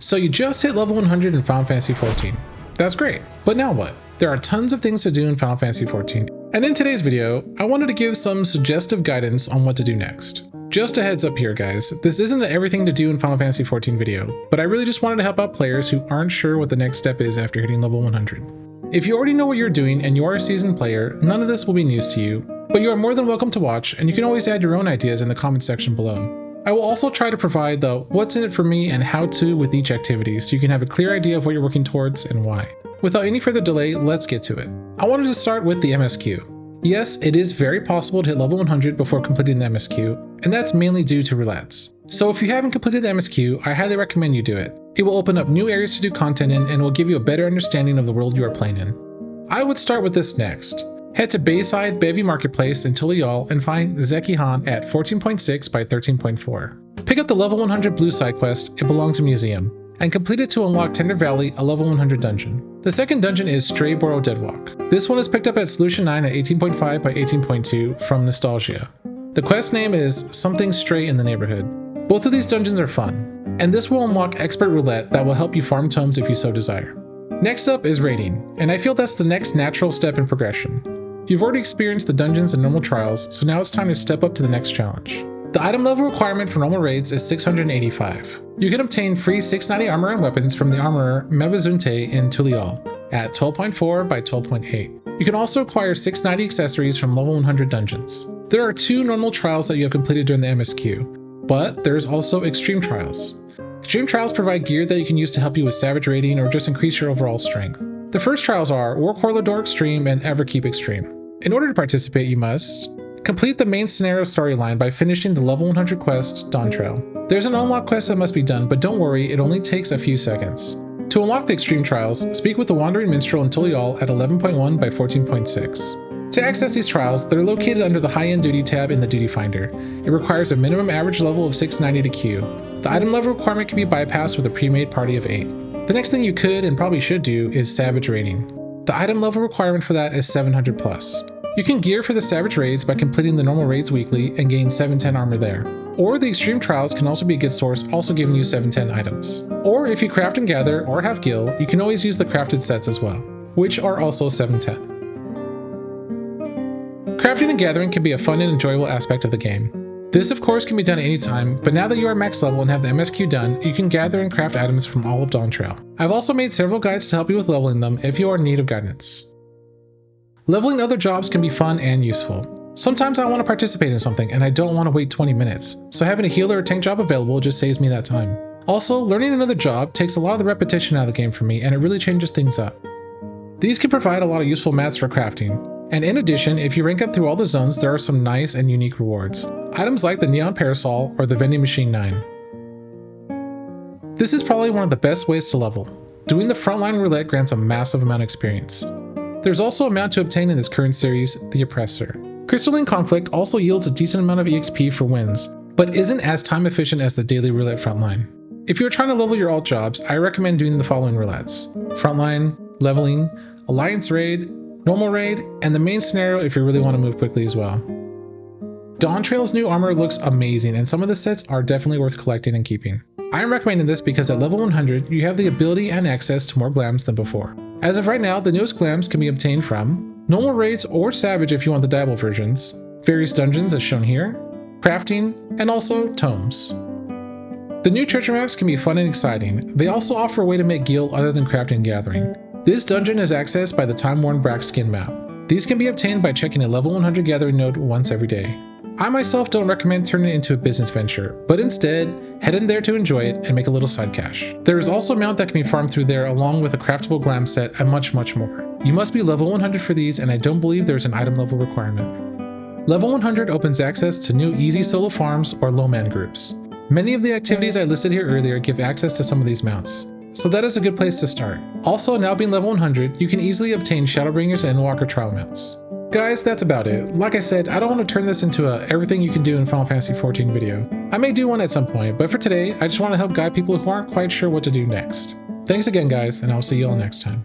So you just hit level 100 in Final Fantasy XIV. That's great, but now what? There are tons of things to do in Final Fantasy XIV, and in today's video, I wanted to give some suggestive guidance on what to do next. Just a heads up here guys, this isn't an everything to do in Final Fantasy XIV video, but I really just wanted to help out players who aren't sure what the next step is after hitting level 100. If you already know what you're doing and you are a seasoned player, none of this will be news to you, but you are more than welcome to watch, and you can always add your own ideas in the comment section below. I will also try to provide the what's in it for me and how to with each activity so you can have a clear idea of what you're working towards and why. Without any further delay, let's get to it. I wanted to start with the MSQ. Yes, it is very possible to hit level 100 before completing the MSQ, and that's mainly due to roulettes. So if you haven't completed the MSQ, I highly recommend you do it. It will open up new areas to do content in and will give you a better understanding of the world you are playing in. I would start with this next. Head to Bayside Bevy Marketplace in Tulial and find Zeki Han at 14.6 by 13.4. Pick up the level 100 blue side quest, It Belongs to Museum, and complete it to unlock Tender Valley, a level 100 dungeon. The second dungeon is Stray Borough Deadwalk. This one is picked up at Solution 9 at 18.5 by 18.2 from Nostalgia. The quest name is Something Stray in the Neighborhood. Both of these dungeons are fun, and this will unlock Expert Roulette that will help you farm tomes if you so desire. Next up is raiding, and I feel that's the next natural step in progression. You've already experienced the dungeons and normal trials, so now it's time to step up to the next challenge. The item level requirement for normal raids is 685. You can obtain free 690 armor and weapons from the armorer Mebazunte in Tulial at 12.4 by 12.8. You can also acquire 690 accessories from level 100 dungeons. There are 2 normal trials that you have completed during the MSQ, but there's also extreme trials. Extreme trials provide gear that you can use to help you with savage raiding or just increase your overall strength. The first trials are Warcorridor Door Extreme and Everkeep Extreme. In order to participate, you must complete the main scenario storyline by finishing the level 100 quest, Dawntrail. There's an unlock quest that must be done, but don't worry, it only takes a few seconds. To unlock the extreme trials, speak with the Wandering Minstrel in Tulial at 11.1 by 14.6. To access these trials, they're located under the high-end duty tab in the duty finder. It requires a minimum average level of 690 to queue. The item level requirement can be bypassed with a pre-made party of 8. The next thing you could and probably should do is savage raiding. The item level requirement for that is 700 plus. You can gear for the savage raids by completing the normal raids weekly and gain 710 armor there. Or the extreme trials can also be a good source, also giving you 710 items. Or if you craft and gather or have gil, you can always use the crafted sets as well, which are also 710. Crafting and gathering can be a fun and enjoyable aspect of the game. This of course can be done at any time, but now that you are max level and have the MSQ done, you can gather and craft items from all of Dawntrail. I've also made several guides to help you with leveling them if you are in need of guidance. Leveling other jobs can be fun and useful. Sometimes I want to participate in something and I don't want to wait 20 minutes, so having a healer or tank job available just saves me that time. Also, learning another job takes a lot of the repetition out of the game for me and it really changes things up. These can provide a lot of useful mats for crafting. And in addition, if you rank up through all the zones, there are some nice and unique rewards. Items like the Neon Parasol or the Vending Machine 9. This is probably one of the best ways to level. Doing the frontline roulette grants a massive amount of experience. There's also a mount to obtain in this current series, the Oppressor. Crystalline Conflict also yields a decent amount of EXP for wins, but isn't as time efficient as the daily roulette frontline. If you're trying to level your alt jobs, I recommend doing the following roulettes: Frontline, Leveling, Alliance Raid, Normal Raid, and the main scenario if you really want to move quickly as well. Dawntrail's new armor looks amazing and some of the sets are definitely worth collecting and keeping. I am recommending this because at level 100, you have the ability and access to more glams than before. As of right now, the newest glams can be obtained from normal raids or savage if you want the Dibble versions, various dungeons as shown here, crafting, and also tomes. The new treasure maps can be fun and exciting. They also offer a way to make gil other than crafting and gathering. This dungeon is accessed by the Time-Worn Brack skin map. These can be obtained by checking a level 100 gathering node once every day. I myself don't recommend turning it into a business venture, but instead, head in there to enjoy it and make a little side cash. There is also a mount that can be farmed through there along with a craftable glam set and much more. You must be level 100 for these and I don't believe there's an item level requirement. Level 100 opens access to new easy solo farms or low man groups. Many of the activities I listed here earlier give access to some of these mounts, so that is a good place to start. Also, now being level 100, you can easily obtain Shadowbringers and Endwalker trial mounts. Guys, that's about it. Like I said, I don't want to turn this into a everything you can do in Final Fantasy XIV video. I may do one at some point, but for today, I just want to help guide people who aren't quite sure what to do next. Thanks again guys, and I'll see you all next time.